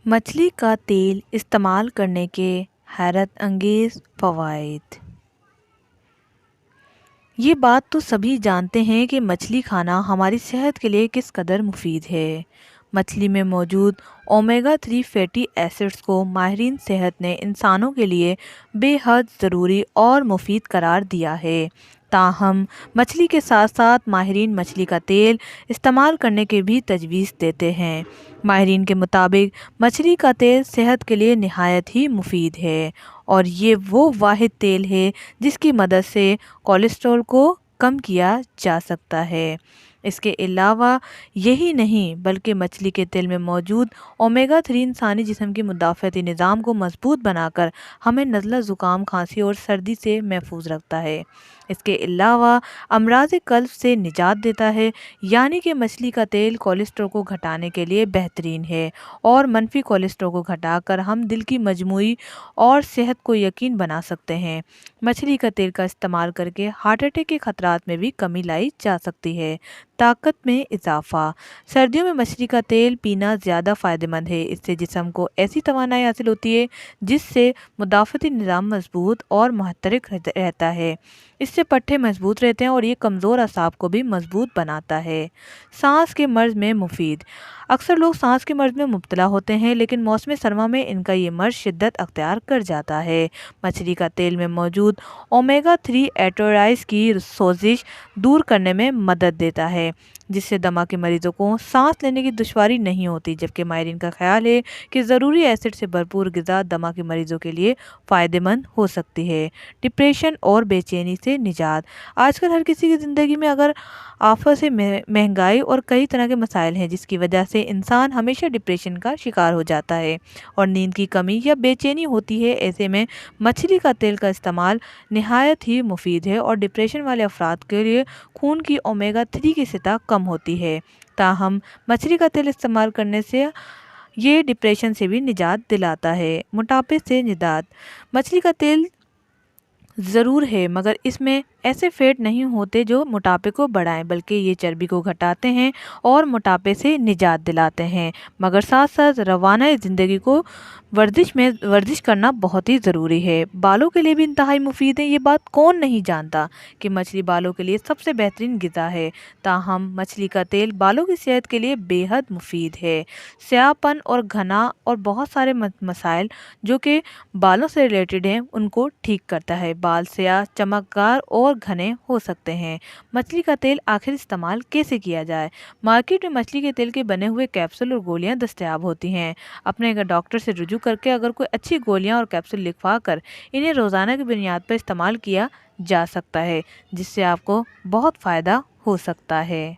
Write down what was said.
مچھلی کا تیل استعمال کرنے کے حیرت انگیز فوائد۔ یہ بات تو سبھی جانتے ہیں کہ مچھلی کھانا ہماری صحت کے لیے کس قدر مفید ہے۔ مچھلی میں موجود اومیگا 3 فیٹی ایسڈز کو ماہرین صحت نے انسانوں کے لیے بے حد ضروری اور مفید قرار دیا ہے۔ تاہم مچھلی کے ساتھ ساتھ ماہرین مچھلی کا تیل استعمال کرنے کی بھی تجویز دیتے ہیں۔ ماہرین کے مطابق مچھلی کا تیل صحت کے لیے نہایت ہی مفید ہے اور یہ وہ واحد تیل ہے جس کی مدد سے کولیسٹرول کو کم کیا جا سکتا ہے۔ اس کے علاوہ یہی نہیں بلکہ مچھلی کے تیل میں موجود اومیگا 3 انسانی جسم کے مدافعتی نظام کو مضبوط بنا کر ہمیں نزلہ، زکام، کھانسی اور سردی سے محفوظ رکھتا ہے۔ اس کے علاوہ امراض قلب سے نجات دیتا ہے، یعنی کہ مچھلی کا تیل کولیسٹرول کو گھٹانے کے لیے بہترین ہے اور منفی کولیسٹرول کو گھٹا کر ہم دل کی مجموعی اور صحت کو یقین بنا سکتے ہیں۔ مچھلی کا تیل کا استعمال کر کے ہارٹ اٹیک کے خطرات میں بھی کمی لائی جا سکتی ہے۔ طاقت میں اضافہ۔ سردیوں میں مچھلی کا تیل پینا زیادہ فائدہ مند ہے۔ اس سے جسم کو ایسی توانائی حاصل ہوتی ہے جس سے مدافعتی نظام مضبوط اور محترک رہتا ہے۔ اس سے پٹھے مضبوط رہتے ہیں اور یہ کمزور اعصاب کو بھی مضبوط بناتا ہے۔ سانس کے مرض میں مفید۔ اکثر لوگ سانس کے مرض میں مبتلا ہوتے ہیں لیکن موسم سرما میں ان کا یہ مرض شدت اختیار کر جاتا ہے۔ مچھلی کا تیل میں موجود اومیگا 3 آرٹریائٹس کی سوزش دور کرنے میں مدد دیتا ہے، جس سے دمہ کے مریضوں کو سانس لینے کی دشواری نہیں ہوتی، جبکہ ماہرین کا خیال ہے کہ ضروری ایسڈ سے بھرپور غذا دمہ کے مریضوں کے لیے فائدہ مند ہو سکتی ہے۔ ڈپریشن اور بے چینی سے نجات۔ آج کل ہر کسی کی زندگی میں اگر آفت سے مہنگائی اور کئی طرح کے مسائل ہیں جس کی وجہ سے انسان ہمیشہ ڈپریشن کا شکار ہو جاتا ہے اور نیند کی کمی یا بے چینی ہوتی ہے۔ ایسے میں مچھلی کا تیل کا استعمال نہایت ہی مفید ہے اور ڈپریشن والے افراد کے لیے خون کی اومیگا 3 کی سطح کم ہوتی ہے۔ تاہم مچھلی کا تیل استعمال کرنے سے یہ ڈپریشن سے بھی نجات دلاتا ہے۔ موٹاپے سے نجات۔ مچھلی کا تیل ضرور ہے مگر اس میں ایسے فیٹ نہیں ہوتے جو موٹاپے کو بڑھائیں، بلکہ یہ چربی کو گھٹاتے ہیں اور موٹاپے سے نجات دلاتے ہیں۔ مگر ساتھ ساتھ روزانہ زندگی کو ورزش کرنا بہت ہی ضروری ہے۔ بالوں کے لیے بھی انتہائی مفید ہے۔ یہ بات کون نہیں جانتا کہ مچھلی بالوں کے لیے سب سے بہترین غذا ہے۔ تاہم مچھلی کا تیل بالوں کی صحت کے لیے بے حد مفید ہے۔ سیاہ پن اور گھنا اور بہت سارے مسائل جو کہ بالوں سے ریلیٹڈ ہیں ان کو ٹھیک کرتا ہے۔ بال سیاہ، چمکدار اور گھنے ہو سکتے ہیں۔ مچھلی کا تیل آخر استعمال کیسے کیا جائے؟ مارکیٹ میں مچھلی کے تیل کے بنے ہوئے کیپسول اور گولیاں دستیاب ہوتی ہیں۔ اپنے ڈاکٹر سے رجوع کر کے اگر کوئی اچھی گولیاں اور کیپسول لکھوا کر انہیں روزانہ کی بنیاد پر استعمال کیا جا سکتا ہے، جس سے آپ کو بہت فائدہ ہو سکتا ہے۔